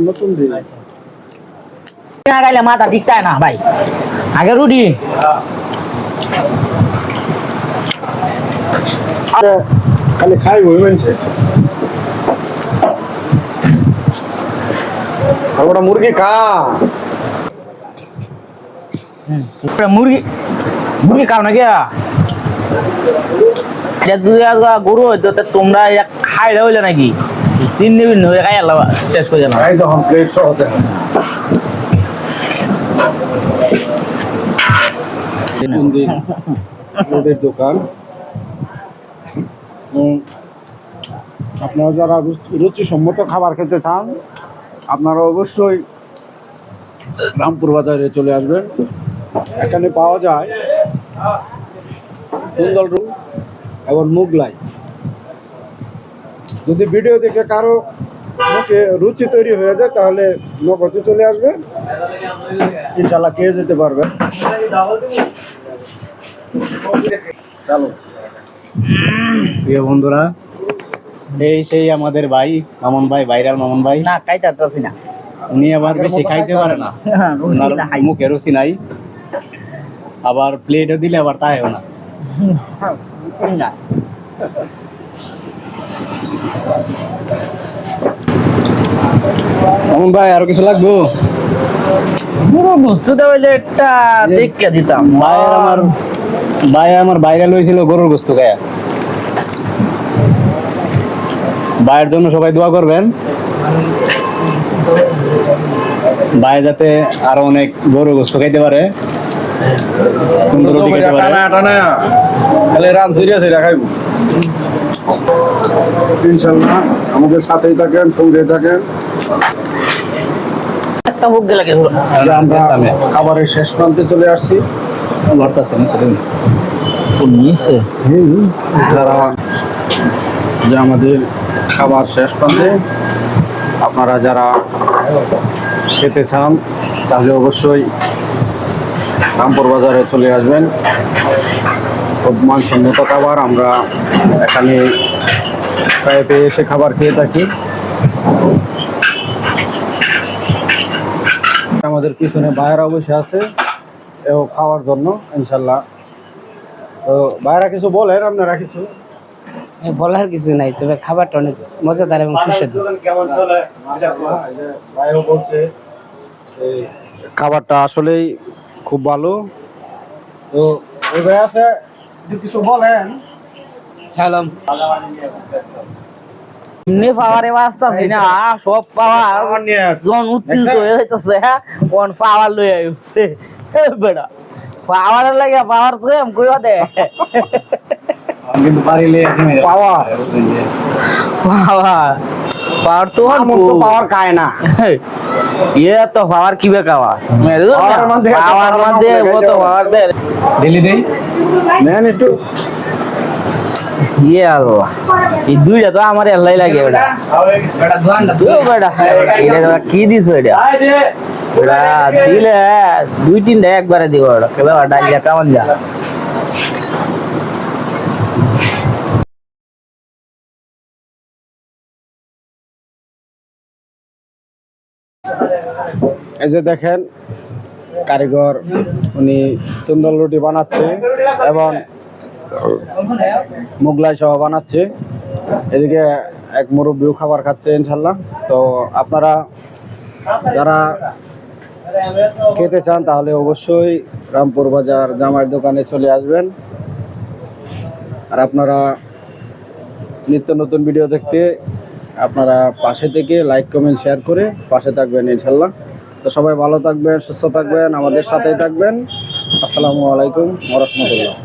নতুন দিন গাইলে মাথা ঠিক তাই না ভাই আগে রুটি খালি খাই বই মানছে ওটা মুরগি খা মুরগি মুরগি খাও না গিয়া গরু হইতো তোমরা খাইলে হইলে নাকি চিন্নি বিন্ন হয়ে খাই আল্লাহ শেষ করে জানা যখন প্লেট সহ প্লেটের দোকান আপনারা যারা রুচিসম্মত খাবার খেতে চান আপনারা অবশ্যই রামপুর বাজারে চলে আসবেন। এখানে পাওয়া যায় তুন্দল রুল এবং মুগলাই। যদি ভিডিও দেখে কারো মুখে রুচি তৈরি হয়ে যায় তাহলে নগদে চলে আসবেন, ইনশাল্লাহ খেয়ে যেতে পারবেন। চলো প্রিয় বন্ধুরা, এই সেই আমাদের ভাই মামুন ভাই, ভাইরাল মামুন ভাই। না খাইতে পারছি না, উনি আবার বেশি খাইতে পারে না, মুখে রুচি নাই, আবার প্লেটও দিলে আবার তাইও না। মামুন ভাই আরো কিছু লাগবো? বুঝতে হইলে একটা দেখে দিতাম। ভাই আমার ভাইরাল হয়েছিল গরুর গোস্ত খায়া। ভাইয়ের জন্য সবাই দোয়া করবেন, ভাই যাতে আরো অনেক গরুর গোস্ত খাইতে পারে, ইনশাল্লাহ আমাদের সাথেই থাকেন, সঙ্গে থাকেন। একটা ভোগ গেলে আমরা খাবারের শেষ প্রান্তে চলে আসছি। যারা যে আমাদের খাবার শেষ প্রান্তে, আপনারা যারা খেতে চান তাহলে অবশ্যই রামপুর বাজারে চলে আসবেন। খুব মানসম্মত খাবার আমরা এখানে প্রায় পেয়ে এসে খাবার খেয়ে থাকি। আমাদের পিছনে ভাইয়েরা বসে আছে খাওয়ার জন্য ইনশাল্লাহ। তো ভাইয়েরা কিছু বলেন, আপনারা কিছু বলার কিছু নাই, তবে খাবারটা অনেক মজাদার এবং সুস্বাদু। খাবারটা আসলেই খুব ভালো। তো ওই ভাই আছে, কিছু বলেন। খেলাম পাওয়ারে বাঁচতাছি না, সব পাওয়ার যখন উত্তেজিত হয়ে যাইতেছে, কোন পাওয়ার লই আইছে বেড়া পাওয়ার লাগে, পাওয়ার তো এম কইবা দে কিন্তু পারিলে পাওয়ার পাওয়ার পাওয়ার তো পাওয়ার খায় না, ইয়ে তো পাওয়ার কি বেকাওয়া পাওয়ার মধ্যে ও তো পাওয়ার দে ডেলি দেই নেন একটু। ইয়ে আল্লাহ, এই দুইটা তো আমার এলাই লাগে বেটা। বেটা এটা কি দিছ, এটা দিলে দুই তিনটা একবারে দিব ডালিয়া কেমন যা। এই যে দেখেন কারিগর উনি তুন্দল রুটি বানাচ্ছে এবং মোগলাই সহ বানাচ্ছে। এদিকে এক মুরব্বিও খাবার খাচ্ছে ইনশাল্লাহ। তো আপনারা যারা খেতে চান তাহলে অবশ্যই রামপুর বাজার জামাইয়ের দোকানে চলে আসবেন। আর আপনারা নিত্য নতুন ভিডিও দেখতে আপনারা পাশে থেকে লাইক কমেন্ট শেয়ার করে পাশে থাকবেন ইনশাল্লাহ। তো সবাই ভালো থাকবেন, সুস্থ থাকবেন, আমাদের সাথেই থাকবেন। আসসালামু আলাইকুম ওয়া রাহমাতুল্লাহ।